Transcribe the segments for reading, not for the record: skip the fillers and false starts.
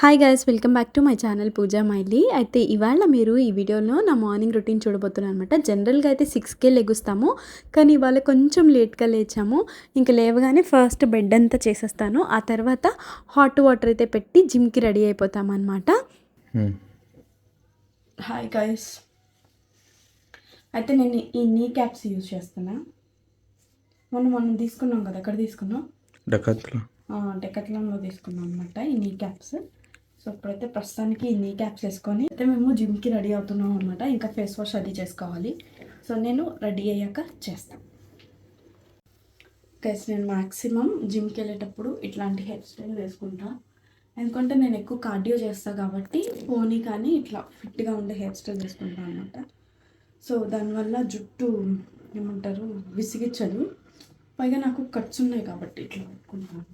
Hi guys, welcome back to my channel Pooja మైలీ. అయితే ఇవాళ మీరు ఈ వీడియోలో నా మార్నింగ్ రొటీన్ చూడబోతున్నారు అనమాట. జనరల్గా అయితే 6కే లెగుస్తాము, కానీ ఇవాళ కొంచెం లేట్గా లేచాము. ఇంకా లేవగానే ఫస్ట్ బెడ్ అంతా చేసేస్తాను, ఆ తర్వాత హాట్ వాటర్ అయితే పెట్టి జిమ్కి రెడీ అయిపోతాం అనమాట. హాయ్ గైస్, అయితే నేను ఈ నీ క్యాప్స్ యూజ్ చేస్తున్నా. మనం తీసుకున్నాం కదా, ఎక్కడ తీసుకున్నాం? డెకాథ్లాన్లో తీసుకున్నాం అనమాట ఈ నీ క్యాప్స్. సో ఇప్పుడైతే ప్రస్తుతానికి ఈ నీ క్యాప్స్ వేసుకొని అయితే మేము జిమ్కి రెడీ అవుతున్నాం అనమాట. ఇంకా ఫేస్ వాష్ అది చేసుకోవాలి. సో నేను రెడీ అయ్యాక చేస్తాను. గైస్, నేను మ్యాక్సిమం జిమ్కి వెళ్ళేటప్పుడు ఇట్లాంటి హెయిర్ స్టైల్ వేసుకుంటా. ఎందుకంటే నేను ఎక్కువ కార్డియో చేస్తాను కాబట్టి పోనీ కానీ ఇట్లా ఫిట్గా ఉండే హెయిర్ స్టైల్ వేసుకుంటాను అనమాట. సో దానివల్ల జుట్టు ఏమంటారు విసిగించదు, పైగా నాకు కట్స్ ఉన్నాయి కాబట్టి ఇట్లా పెట్టుకుంటాను.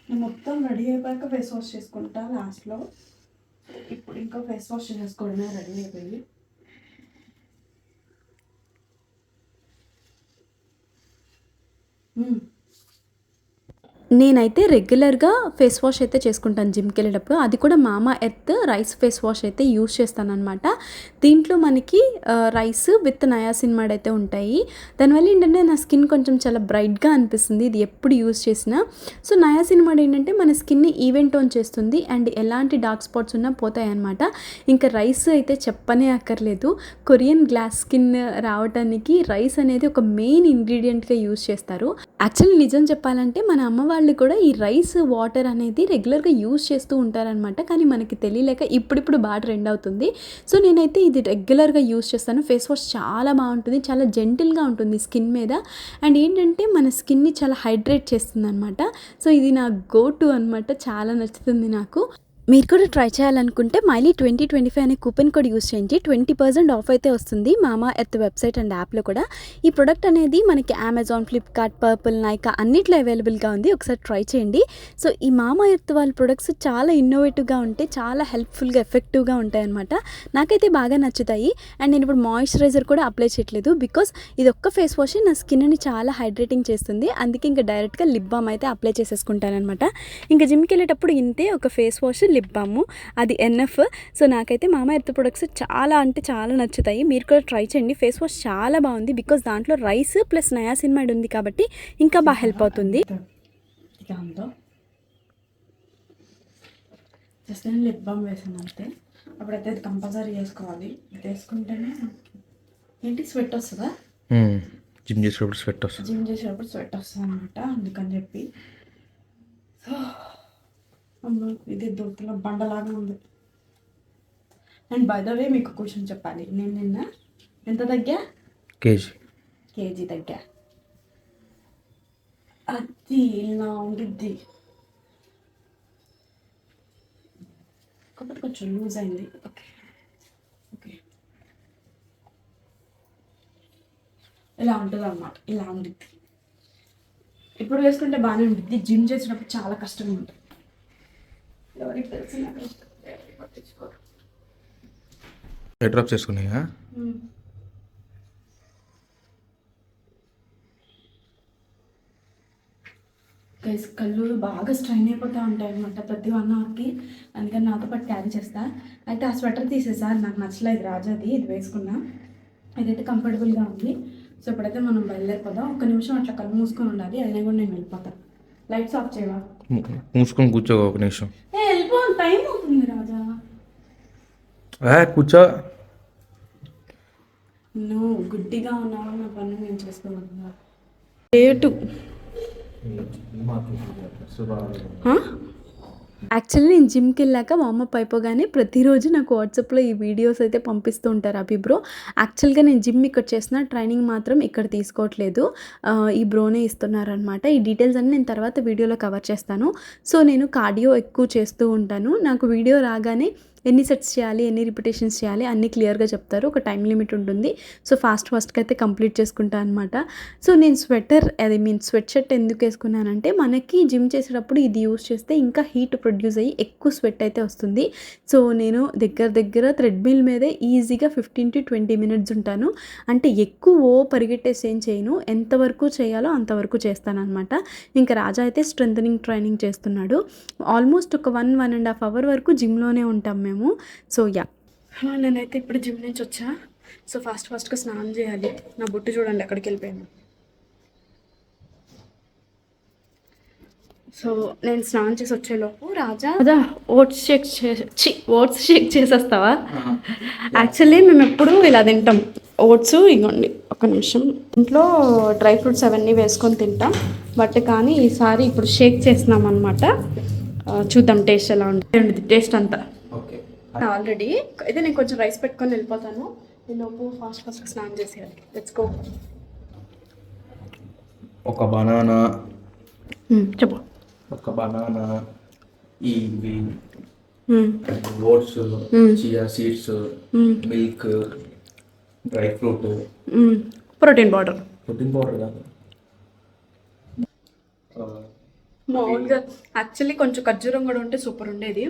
నేను మొత్తం రెడీ అయిపోయాక ఫేస్ వాష్ చేసుకుంటా లాస్ట్లో. ఇప్పుడు ఇంకా ఫేస్ వాష్ చేసుకోవడమే రెడీ అయిపోయి. నేనైతే రెగ్యులర్గా ఫేస్ వాష్ అయితే చేసుకుంటాను జిమ్కి వెళ్ళేటప్పుడు. అది కూడా మామా ఎర్త్ రైస్ ఫేస్ వాష్ అయితే యూస్ చేస్తాను అనమాట. దీంట్లో మనకి రైస్ విత్ నయాసిన్మాడ్ అయితే ఉంటాయి. దానివల్ల ఏంటంటే నా స్కిన్ కొంచెం చాలా బ్రైట్గా అనిపిస్తుంది ఇది ఎప్పుడు యూస్ చేసినా. సో నయాసిన్మాడ్ ఏంటంటే మన స్కిన్ని ఈవెన్ టోన్ చేస్తుంది అండ్ ఎలాంటి డార్క్ స్పాట్స్ ఉన్నా పోతాయి అనమాట. ఇంకా రైస్ అయితే చెప్పనే అక్కర్లేదు. కొరియన్ గ్లాస్ స్కిన్ రావడానికి రైస్ అనేది ఒక మెయిన్ ఇంగ్రీడియంట్గా యూస్ చేస్తారు. యాక్చువల్లీ నిజం చెప్పాలంటే మన అమ్మ వాళ్ళు కూడా ఈ రైస్ వాటర్ అనేది రెగ్యులర్గా యూజ్ చేస్తూ ఉంటారనమాట. కానీ మనకి తెలియలేక ఇప్పుడిప్పుడు బాగా ట్రెండ్ అవుతుంది. సో నేనైతే ఇది రెగ్యులర్గా యూజ్ చేస్తాను. ఫేస్ వాష్ చాలా బాగుంటుంది, చాలా జెంటిల్గా ఉంటుంది స్కిన్ మీద. అండ్ ఏంటంటే మన స్కిన్ని చాలా హైడ్రేట్ చేస్తుంది అనమాట. సో ఇది నా గో టు అనమాట, చాలా నచ్చుతుంది నాకు. మీరు కూడా ట్రై చేయాలనుకుంటే మైలీ 2025 అనే కూపన్ కోడ్ యూస్ చేయండి. 20% ఆఫ్ అయితే వస్తుంది మామా ఎర్త్ వెబ్సైట్ అండ్ యాప్లో కూడా. ఈ ప్రొడక్ట్ అనేది మనకి అమెజాన్, ఫ్లిప్కార్ట్, పర్పుల్, నైకా అన్నిట్లో అవైలబుల్గా ఉంది. ఒకసారి ట్రై చేయండి. సో ఈ మామా ఎర్త్ వాళ్ళ ప్రొడక్ట్స్ చాలా ఇన్నోవేటివ్గా ఉంటాయి, చాలా హెల్ప్ఫుల్గా ఎఫెక్టివ్గా ఉంటాయి అనమాట. నాకైతే బాగా నచ్చుతాయి. అండ్ నేను ఇప్పుడు మాయిశ్చరైజర్ కూడా అప్లై చేయట్లేదు, బికాస్ ఇది ఒక్క ఫేస్ వాష్ నా స్కిన్ని చాలా హైడ్రేటింగ్ చేస్తుంది. అందుకే ఇంకా డైరెక్ట్గా లిప్ బామ్ అయితే అప్లై చేసేసుకుంటాను అనమాట. ఇంకా జిమ్కి వెళ్ళేటప్పుడు ఇంతే, ఒక ఫేస్ వాష్, లిప్ బామ్, అది ఎన్ఎఫ్. సో నాకైతే మామా ఎర్త్ ప్రొడక్ట్స్ చాలా అంటే చాలా నచ్చుతాయి. మీరు కూడా ట్రై చేయండి. ఫేస్ వాష్ చాలా బాగుంది, బికాస్ దాంట్లో రైస్ ప్లస్ నయాసిన్మైడ్ ఉంది కాబట్టి ఇంకా బాగా హెల్ప్ అవుతుంది. జస్ట్ నేను లిప్ బామ్ వేసాను అంతే. అప్పుడైతే అది కంపల్సరీ వేసుకోవాలి. ఇది వేసుకుంటేనే ఏంటి స్వెట్ వస్తుందా? జిమ్ చేసేటప్పుడు స్వెట్ వస్తుంది అనమాట. అందుకని చెప్పి అమ్మ ఇది దొరుకుతున్న బండలాగా ఉంది. అండ్ బై ద వే మీకు క్వశ్చన్ చెప్పాలి, నేను నిన్న ఎంత తగ్గా? కేజీ తగ్గా. అది ఇలా ఉండిద్ది, కాబట్టి కొంచెం లూజ్ అయింది. ఓకే ఓకే, ఇలా ఉంటుంది అన్నమాట, ఇలా ఉండిద్ది. ఇప్పుడు వేసుకుంటే బాగానే ఉండిద్ది, జిమ్ చేసినప్పుడు చాలా కష్టంగా ఉంటుంది. ఎవరికి తెలిసిన పట్టించుకోరు. డ్రాప్ చేసుకున్నాయా? గైస్, కళ్ళు బాగా స్ట్రైన్ అయిపోతూ ఉంటాయి అనమాట ప్రతి 1 అవర్కి. అందుకని నాతో పాటు క్యారీ చేస్తా. అయితే ఆ స్వెటర్ తీసేసా, నాకు నచ్చలేదు రాజాది. ఇది వేసుకున్నా, ఇదైతే కంఫర్టబుల్గా ఉంది. సో ఇప్పుడైతే మనం బయలుదేరిపోదాం. 1 నిమిషం అట్లా కళ్ళు మూసుకొని ఉండాలి, అయినా కూడా నేను వెళ్ళిపోతాను. లైట్స్ ఆఫ్ చేయవా? మూసుకొని కూర్చో 1 నిమిషం. వెళ్ళిపో, టైం అవుతుంది రాజా. కూర్చో. నువ్వు గుడ్డిగా ఉన్నావు, నా పని నేను చేసుకోగలుగుతా. లేటు. యాక్చువల్లీ నేను జిమ్కి వెళ్ళాక వార్మప్ అయిపోగానే ప్రతిరోజు నాకు వాట్సాప్లో ఈ వీడియోస్ అయితే పంపిస్తూ ఉంటారు అభి బ్రో. యాక్చువల్గా నేను జిమ్ ఇక్కడ చేసిన, ట్రైనింగ్ మాత్రం ఇక్కడ తీసుకోవట్లేదు, ఈ బ్రోనే ఇస్తున్నారనమాట. ఈ డీటెయిల్స్ అన్నీ నేను తర్వాత వీడియోలో కవర్ చేస్తాను. సో నేను కార్డియో ఎక్కువ చేస్తూ ఉంటాను. నాకు వీడియో రాగానే ఎన్ని సెట్స్ చేయాలి, ఎన్ని రిపిటేషన్స్ చేయాలి అన్నీ క్లియర్గా చెప్తారు. ఒక టైం లిమిట్ ఉంటుంది. సో ఫాస్ట్గా అయితే కంప్లీట్ చేసుకుంటాను అనమాట. సో నేను స్వెట్ షర్ట్ ఎందుకు వేసుకున్నానంటే మనకి జిమ్ చేసేటప్పుడు ఇది యూస్ చేస్తే ఇంకా హీట్ ప్రొడ్యూస్ అయ్యి ఎక్కువ స్వెట్ అయితే వస్తుంది. సో నేను దగ్గర థ్రెడ్మిల్ మీదే ఈజీగా 15 to 20 మినిట్స్ ఉంటాను. అంటే ఎక్కువ పరిగెట్టేసి ఏం చేయను, ఎంతవరకు చేయాలో అంతవరకు చేస్తాను అనమాట. ఇంకా రాజా అయితే స్ట్రెంథనింగ్ ట్రైనింగ్ చేస్తున్నాడు. ఆల్మోస్ట్ ఒక 1.5 అవర్ వరకు జిమ్లోనే ఉంటాం మేము. సో నేనైతే ఇప్పుడు జిమ్ నుంచి వచ్చా. సో ఫాస్ట్గా స్నానం చేయాలి. నా బొట్టు చూడండి ఎక్కడికి వెళ్ళిపోయాను. సో నేను స్నానం చేసి వచ్చేలోపు రాజా ఓట్స్ షేక్ చేసేస్తావా? యాక్చువల్లీ మేము ఎప్పుడు ఇలా తింటాం ఓట్స్. ఇగోండి ఒక నిమిషం, ఇంట్లో డ్రై ఫ్రూట్స్ అవన్నీ వేసుకొని తింటాం. బట్ కానీ ఈసారి ఇప్పుడు షేక్ చేస్తున్నాం అనమాట. చూద్దాం టేస్ట్ ఎలా ఉంటుంది. టేస్ట్ అంతా ఆల్రెడీ అయితే నేను కొంచెం రైస్ పెట్టుకొని వెళ్ళిపోతాను. ఈలోపు ఫాస్ట్గా స్నానం చేసేయాలి. Let's go. ఒక బనానా, చెప్పు. ఒక బనానా, ఇవి oats, chia seeds, milk, dry fruit, protein powder కాదు, మామూలుగా యాక్చువల్లీ కొంచెం ఖర్జూరం కూడా ఉంటే సూపర్ ఉండేది.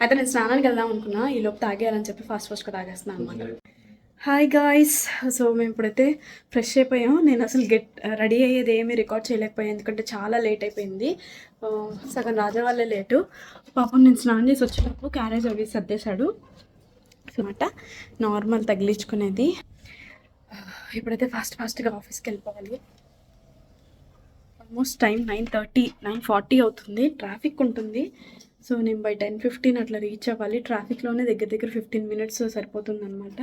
అయితే నేను స్నానానికి వెళ్దాం అనుకున్నా, ఈలోపు తాగేయాలని చెప్పి ఫాస్ట్గా తాగేస్తున్నాను అనమాట. Hi guys. సో మేము ఇప్పుడైతే ఫ్రెష్ అయిపోయాం. నేను అసలు రెడీ అయ్యేది ఏమీ రికార్డ్ చేయలేకపోయాను, ఎందుకంటే చాలా లేట్ అయిపోయింది. సగం రాజా వాళ్ళే లేటు. పాపం నేను స్నానం చేసి వచ్చేటప్పుడు క్యారేజ్ అవి సర్దేశాడు అనమాట. నార్మల్ తగిలించుకునేది. ఇప్పుడైతే ఫాస్ట్గా ఆఫీస్కి వెళ్ళిపోవాలి. ఆల్మోస్ట్ టైం 9:40 అవుతుంది. ట్రాఫిక్ ఉంటుంది. సో నేను బై 10:15 అట్లా రీచ్ అవ్వాలి. ట్రాఫిక్లోనే దగ్గర 15 మినిట్స్ సరిపోతుంది అనమాట.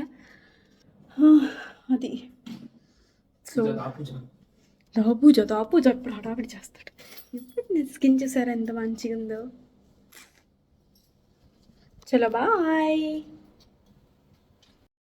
అది సో దాపూజ ఇప్పుడు హడావిడి చేస్తాడు. ఇప్పుడు స్కిన్ చూసారా ఎంత మంచిగా ఉందో. చలో బాయ్.